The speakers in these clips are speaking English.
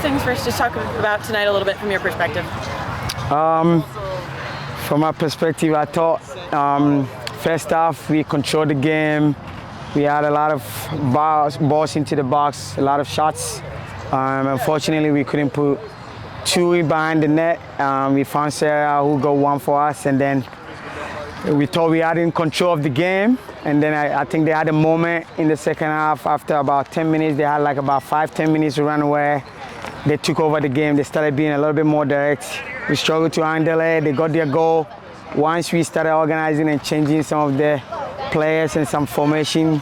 things first, just talk about tonight a little bit from your perspective. From my perspective, I thought first half we controlled the game. We had a lot of balls into the box, a lot of shots. Unfortunately, we couldn't put two behind the net. We found Sarah who got one for us, and then we thought we had in control of the game. And then I think they had a moment in the second half. After about 10 minutes, they had like about 5-10 minutes to run away. They took over the game. They started being a little bit more direct. We struggled to handle it. They got their goal. Once we started organizing and changing some of the players and some formation,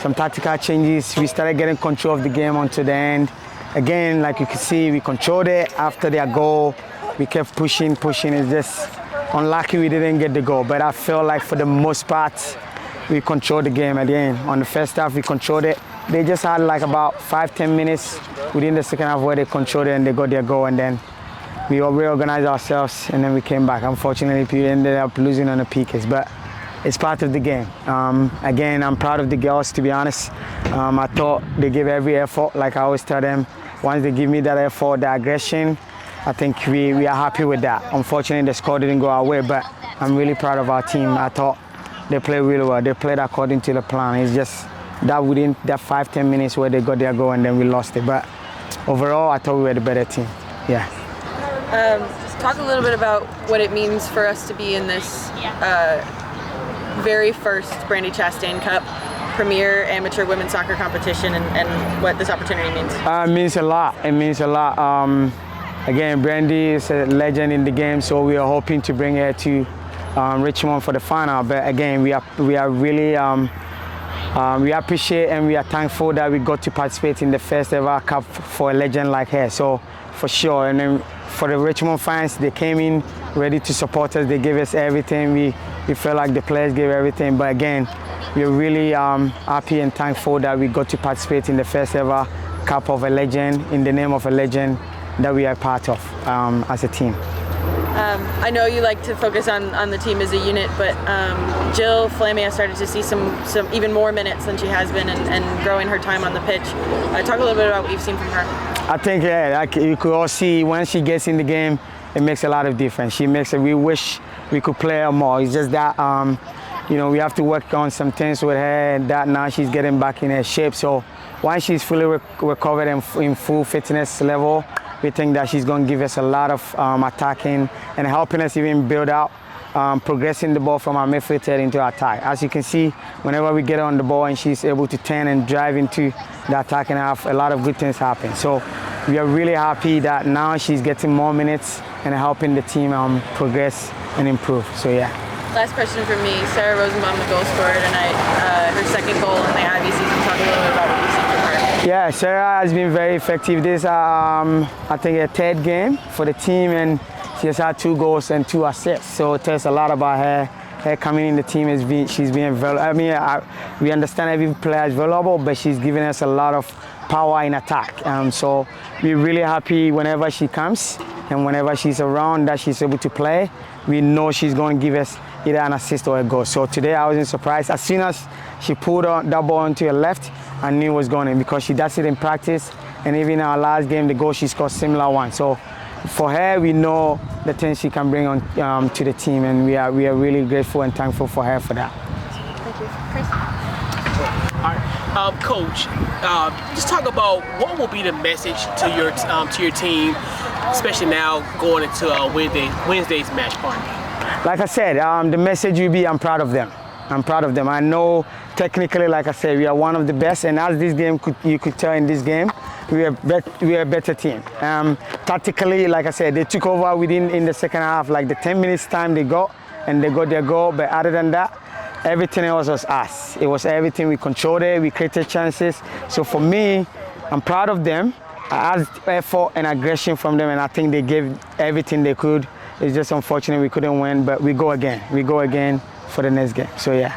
some tactical changes, we started getting control of the game until the end. Again, like you can see, we controlled it. After their goal, we kept pushing. It's just unlucky we didn't get the goal. But I felt like for the most part, we controlled the game at the end. On the first half, we controlled it. They just had like about 5-10 minutes within the second half where they controlled it and they got their goal, and then we reorganized ourselves and then we came back. Unfortunately, we ended up losing on the PKs, but it's part of the game. Again, I'm proud of the girls, to be honest. I thought they gave every effort, like I always tell them. Once they give me that effort, the aggression, I think we are happy with that. Unfortunately, the score didn't go our way, but I'm really proud of our team. I thought they played really well. They played according to the plan. It's just that within that 5-10 minutes where they got their goal and then we lost it. But overall, I thought we were the better team. Yeah. Talk a little bit about what it means for us to be in this very first Brandi Chastain Cup premier amateur women's soccer competition, and what this opportunity means. It means a lot. It means a lot. Again, Brandi is a legend in the game, so we are hoping to bring her to Richmond for the final. But again, we are really we appreciate and we are thankful that we got to participate in the first ever cup for a legend like her. So for sure, and then for the Richmond fans, they came in ready to support us. They gave us everything. We felt like the players gave everything. But again, we're really happy and thankful that we got to participate in the first ever cup of a legend, in the name of a legend that we are part of as a team. I know you like to focus on the team as a unit, but Jill Flamey has started to see some even more minutes than she has been, and growing her time on the pitch. Talk a little bit about what you've seen from her. I think, yeah, like you could all see, when she gets in the game, it makes a lot of difference. She makes it. We wish we could play her more. It's just that, you know, we have to work on some things with her, and that now she's getting back in her shape. So once she's fully recovered and in full fitness level, we think that she's going to give us a lot of attacking and helping us even build out, progressing the ball from our midfield into attack. As you can see, whenever we get on the ball and she's able to turn and drive into the attacking half, a lot of good things happen. So we are really happy that now she's getting more minutes and helping the team progress and improve. So yeah. Last question from me. Sarah Rosenbaum, the goal scorer tonight, her second goal in the Ivy season. Talk a little bit about what you've seen from her. Yeah, Sarah has been very effective. This I think a third game for the team, and she has had 2 goals and 2 assists. So it tells a lot about her. Her coming in the team she's being valuable. I mean, we understand every player is valuable, but she's giving us a lot of power in attack. So we're really happy whenever she comes and whenever she's around that she's able to play. We know she's going to give us either an assist or a goal. So today I wasn't surprised. As soon as she pulled that ball onto her left, I knew it was going in, because she does it in practice. And even in our last game, the goal she scored, similar one. So for her, we know the things she can bring on to the team, and we are really grateful and thankful for her for that. Thank you. Chris? All right. Coach, just talk about what will be the message to your team, especially now going into Wednesday's match party. Like I said, the message will be I'm proud of them. I'm proud of them. I know technically, like I said, we are one of the best, and as this game you could tell in this game, we are a better team. Tactically, like I said, they took over in the second half, like the 10 minutes time they got, and they got their goal. But other than that, everything else was us. It was everything. We controlled it. We created chances. So for me, I'm proud of them. I asked effort and aggression from them, and I think they gave everything they could. It's just unfortunate we couldn't win, but we go again. We go again for the next game. So yeah.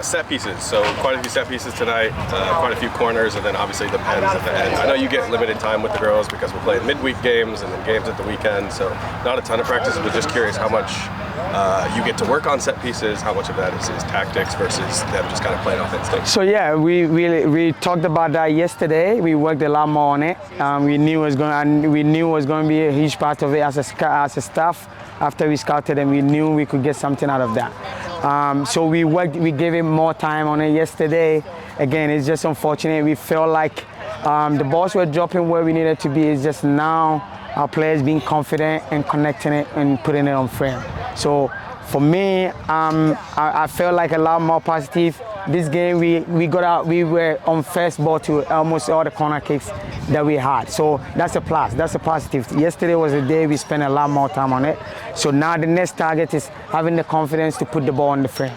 Set pieces, so quite a few set pieces tonight, quite a few corners, and then obviously the pens at the end. I know you get limited time with the girls because we're playing midweek games and then games at the weekend, so not a ton of practice, but just curious how much you get to work on set pieces. How much of that is tactics versus them just kind of playing off instinct? So yeah, we talked about that yesterday. We worked a lot more on it. We knew it was going to be a huge part of it as a staff. After we scouted them, we knew we could get something out of that. So we gave it more time on it yesterday. Again, it's just unfortunate. We felt like the balls were dropping where we needed to be. It's just now our players being confident and connecting it and putting it on frame. So for me, I felt like a lot more positive. This game, we got out. We were on first ball to almost all the corner kicks that we had. So that's a plus. That's a positive. Yesterday was a day we spent a lot more time on it. So now the next target is having the confidence to put the ball on the frame.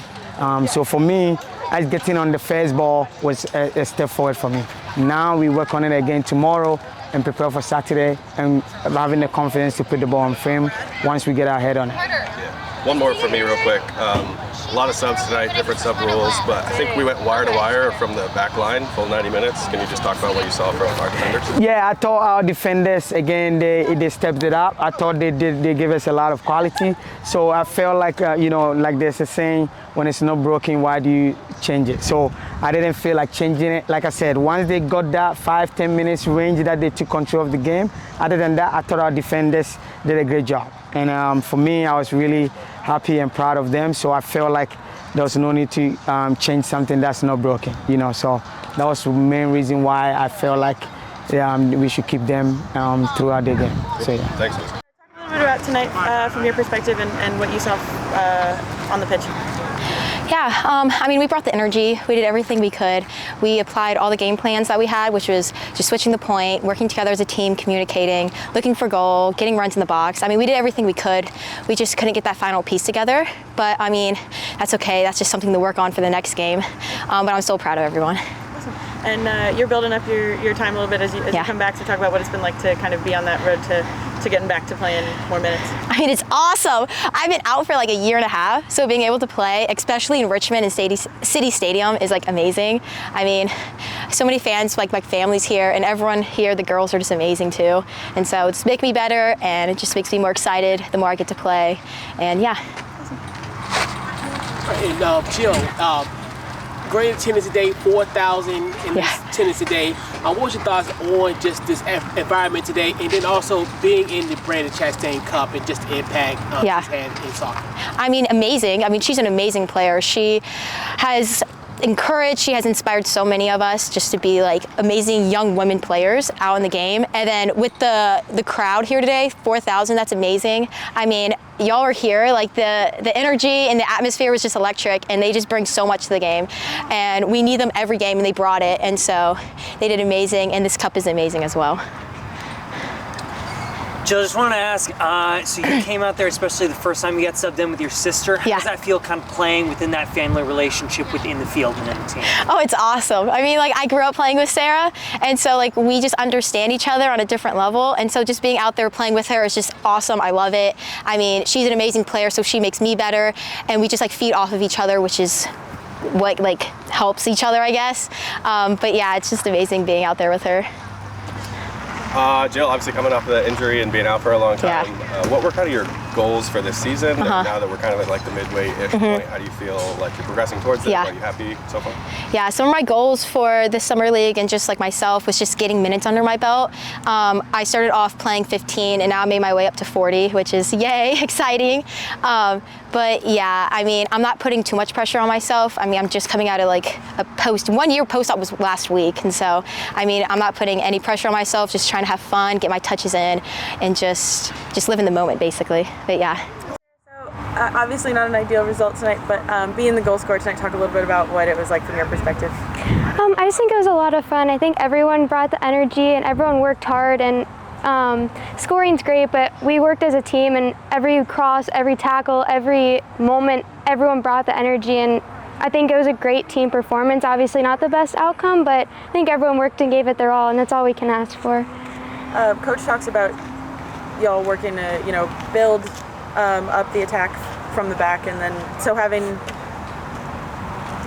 So for me, as getting on the first ball was a step forward for me. Now we work on it again tomorrow and prepare for Saturday and having the confidence to put the ball on frame once we get our head on it. One more for me real quick. A lot of subs tonight, different sub rules, but I think we went wire to wire from the back line, full 90 minutes. Can you just talk about what you saw from our defenders? Yeah, I thought our defenders, again, they stepped it up. I thought they gave us a lot of quality. So I felt like, like there's a saying, when it's not broken, why do you change it? So I didn't feel like changing it. Like I said, once they got that 5-10 minutes range that they took control of the game, other than that, I thought our defenders did a great job. And for me, I was really happy and proud of them. So I felt like there was no need to change something that's not broken, So that was the main reason why I felt like we should keep them throughout the game. So yeah. Thanks. Talk a little bit about tonight from your perspective and what you saw on the pitch. Yeah, we brought the energy. We did everything we could. We applied all the game plans that we had, which was just switching the point, working together as a team, communicating, looking for goal, getting runs in the box. We did everything we could. We just couldn't get that final piece together. But, that's okay. That's just something to work on for the next game. But I'm still proud of everyone. Awesome. And you're building up your time a little bit as you come back to talk about what it's been like to kind of be on that road to getting back to playing more minutes. It's awesome. I've been out for like a year and a half, so being able to play, especially in Richmond and City Stadium, is like amazing. So many fans, like my family's here, and everyone here, the girls are just amazing too. And so it's making me better, and it just makes me more excited the more I get to play. And yeah. And Jill, great attendance today, 4,000 in this attendance today. What was your thoughts on just this environment today, and then also being in the Brandi Chastain Cup and just the impact she's had in soccer? Amazing. She's an amazing player. She has encouraged, she has inspired so many of us just to be like amazing young women players out in the game. And then with the crowd here today, 4,000, that's amazing. Y'all are here, like the energy and the atmosphere was just electric, and they just bring so much to the game. And we need them every game, and they brought it, and so they did amazing, and this cup is amazing as well. Jill, I just want to ask, so you came out there, especially the first time you got subbed in with your sister. How does that feel, kind of playing within that family relationship within the field and in the team? Oh, it's awesome. I grew up playing with Sarah, and so we just understand each other on a different level, and so just being out there playing with her is just awesome. I love it. She's an amazing player, so she makes me better, and we just feed off of each other, which is what helps each other, I guess. But yeah, it's just amazing being out there with her. Jill, obviously coming off of that injury and being out for a long time, what were kind of your goals for this season? And now that we're kind of at the midway-ish point, how do you feel like you're progressing towards it? Are you happy so far? Yeah, some of my goals for the summer league and just myself was just getting minutes under my belt. I started off playing 15, and now I made my way up to 40, which is yay, exciting. But yeah, I'm not putting too much pressure on myself. I'm just coming out of a post. 1 year post-op was last week, and so I'm not putting any pressure on myself. Just trying to have fun, get my touches in, and just live in the moment, basically. But yeah. So obviously not an ideal result tonight, but being the goal scorer tonight, talk a little bit about what it was like from your perspective. I just think it was a lot of fun. I think everyone brought the energy and everyone worked hard, and scoring's great, but we worked as a team, and every cross, every tackle, every moment, everyone brought the energy, and I think it was a great team performance. Obviously not the best outcome, but I think everyone worked and gave it their all, and that's all we can ask for. Coach talks about y'all working to, build up the attack from the back, and then so having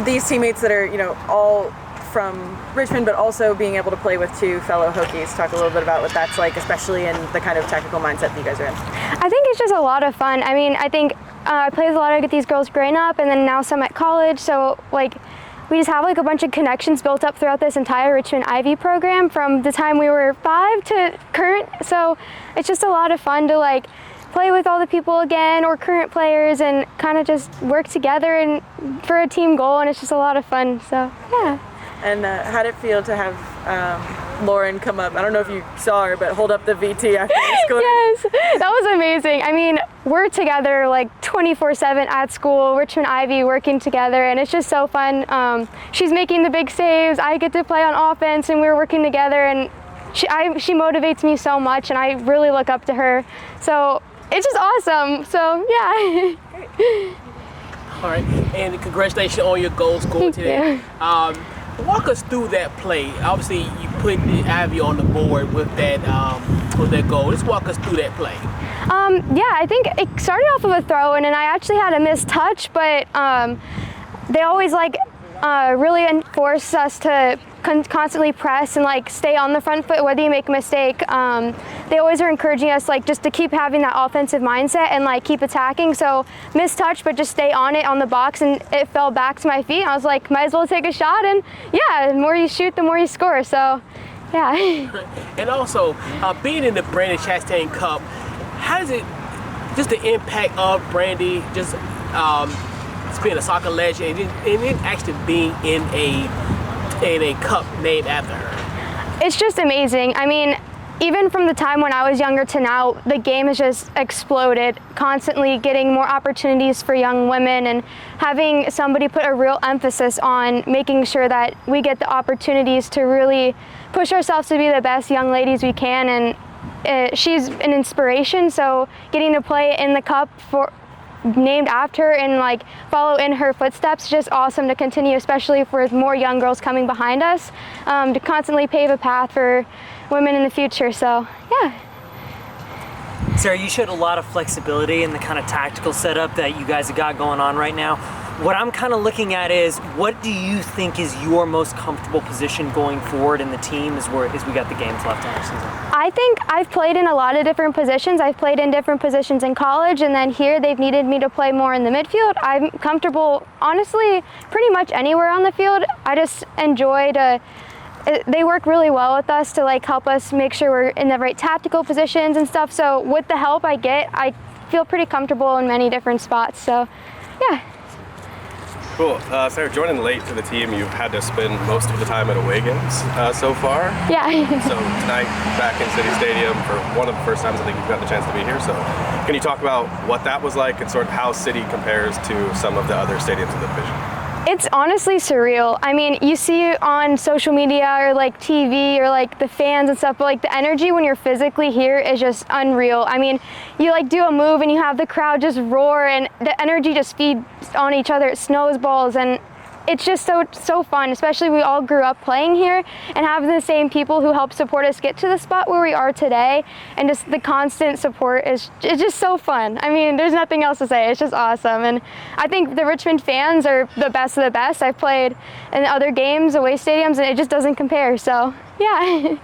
these teammates that are, all from Richmond, but also being able to play with two fellow Hokies. Talk a little bit about what that's like, especially in the kind of tactical mindset that you guys are in. I think it's just a lot of fun. I think I played with a lot of these girls growing up, and then now some at college. So like, we just have like a bunch of connections built up throughout this entire Richmond Ivy program from the time we were 5 to current. So it's just a lot of fun to like play with all the people again, or current players, and kind of just work together and for a team goal, and it's just a lot of fun. So yeah. And how did it feel to have Lauren come up? I don't know if you saw her, but hold up the VT after you scored. Yes, that was amazing. I mean, we're together like 24/7 at school, Richmond Ivy, working together, and it's just so fun. She's making the big saves. I get to play on offense, and we're working together, and she motivates me so much, and I really look up to her. So it's just awesome. So yeah. All right, and congratulations on your goal score today. Walk us through that play. Obviously, you put Ivy on the board with that goal. Let's walk us through that play. Yeah, I think it started off with a throw, and then I actually had a missed touch, but they always like really enforce us to constantly press and like stay on the front foot whether you make a mistake. They always are encouraging us like just to keep having that offensive mindset and like keep attacking. So missed touch, but just stay on it on the box, and it fell back to my feet. I was like, might as well take a shot, and yeah, the more you shoot, the more you score. So yeah. And also being in the Brandi Chastain Cup, how does it, just the impact of Brandi, just being a soccer legend, and then actually being in a cup named after her? It's just amazing. I mean, even from the time when I was younger to now, the game has just exploded, constantly getting more opportunities for young women, and having somebody put a real emphasis on making sure that we get the opportunities to really push ourselves to be the best young ladies we can. And she's an inspiration, so getting to play in the cup named after her and like follow in her footsteps, just awesome to continue, especially for more young girls coming behind us, to constantly pave a path for women in the future. So yeah. Sarah, you showed a lot of flexibility in the kind of tactical setup that you guys have got going on right now. What I'm kind of looking at is, what do you think is your most comfortable position going forward in the team as we got the games left in our season? I think I've played in a lot of different positions. I've played in different positions in college, and then here they've needed me to play more in the midfield. I'm comfortable, honestly, pretty much anywhere on the field. I just enjoy they work really well with us to like help us make sure we're in the right tactical positions and stuff. So with the help I get, I feel pretty comfortable in many different spots. So yeah. Cool. Sarah, joining late to the team, you've had to spend most of the time at away games so far. Yeah. So tonight, back in City Stadium for one of the first times I think you've got the chance to be here. So can you talk about what that was like and sort of how City compares to some of the other stadiums in the division? It's honestly surreal. I mean, you see it on social media or like TV or like the fans and stuff, but like the energy when you're physically here is just unreal. I mean, you like do a move and you have the crowd just roar, and the energy just feeds on each other. It snowballs, and it's just so fun, especially we all grew up playing here and having the same people who helped support us get to the spot where we are today, and just the constant support it's just so fun. I mean, there's nothing else to say. It's just awesome, and I think the Richmond fans are the best of the best. I've played in other games, away stadiums, and it just doesn't compare. So yeah.